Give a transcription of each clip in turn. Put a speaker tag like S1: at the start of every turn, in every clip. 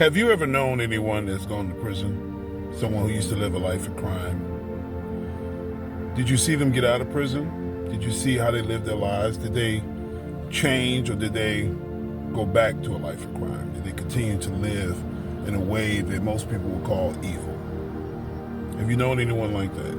S1: Have you ever known anyone that's gone to prison? Someone who used to live a life of crime? Did you see them get out of prison? Did you see how they lived their lives? Did they change, or did they go back to a life of crime? Did they continue to live in a way that most people would call evil? Have you known anyone like that?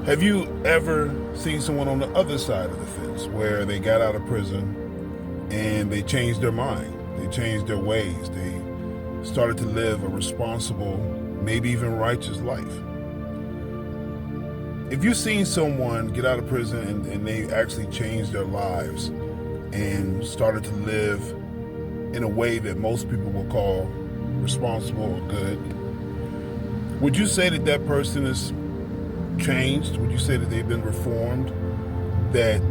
S1: Have you ever seen someone on the other side of the fence where they got out of prison and they changed their mind? They changed their ways. They started to live a responsible, maybe even righteous life. If you've seen someone get out of prison and they actually changed their lives and started to live in a way that most people will call responsible or good, would you say that that person is changed? Would you say that they've been reformed? That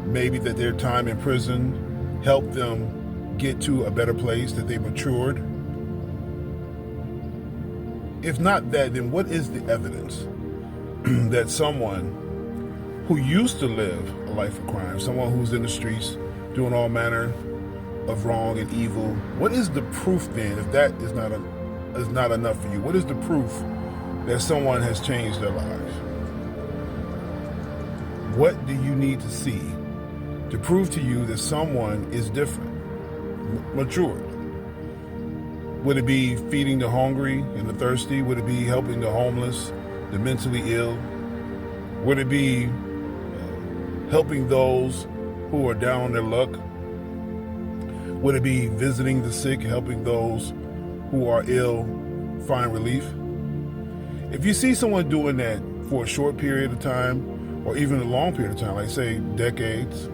S1: maybe that their time in prison helped them get to a better place, that they matured? If not that, then what is the evidence that someone who used to live a life of crime, someone who's in the streets doing all manner of wrong and evil, what is the proof then, if that is not enough for you? What is the proof that someone has changed their lives? What do you need to see to prove to you that someone is different, matured? Would it be feeding the hungry and the thirsty? Would it be helping the homeless, the mentally ill? Would it be helping those who are down on their luck? Would it be visiting the sick, helping those who are ill find relief? If you see someone doing that for a short period of time, or even a long period of time, like say decades,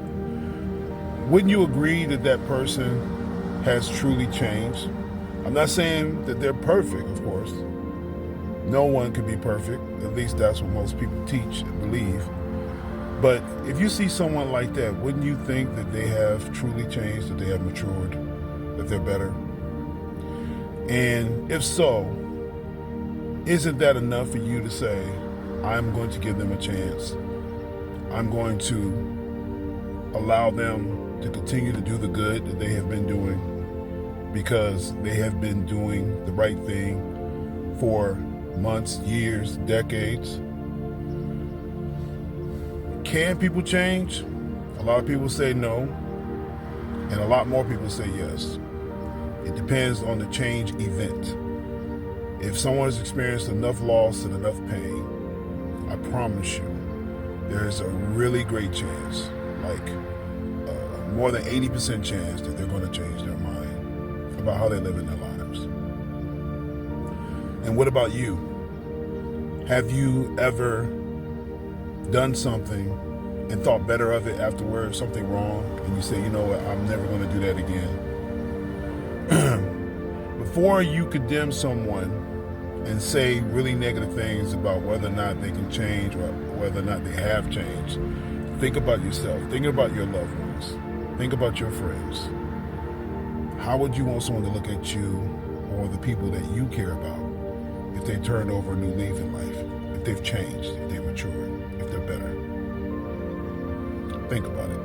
S1: wouldn't you agree that that person has truly changed? I'm not saying that they're perfect, of course. No one can be perfect. At least that's what most people teach and believe. But if you see someone like that, wouldn't you think that they have truly changed, that they have matured, that they're better? And if so, isn't that enough for you to say, I'm going to give them a chance? I'm going to allow them to continue to do the good that they have been doing, because they have been doing the right thing for months, years, decades. Can people change? A lot of people say no, and a lot more people say yes. It depends on the change event. If someone has experienced enough loss and enough pain, I promise you, there's a really great chance, like more than 80% chance, that they're going to change their mind about how they live in their lives. And what about you? Have you ever done something and thought better of it afterwards, something wrong, and you say, you know what, I'm never going to do that again? Before you condemn someone and say really negative things about whether or not they can change or whether or not they have changed, think about yourself. Think about your loved ones. Think about your friends. How would you want someone to look at you or the people that you care about if they turned over a new leaf in life, if they've changed, if they've matured, if they're better? Think about it.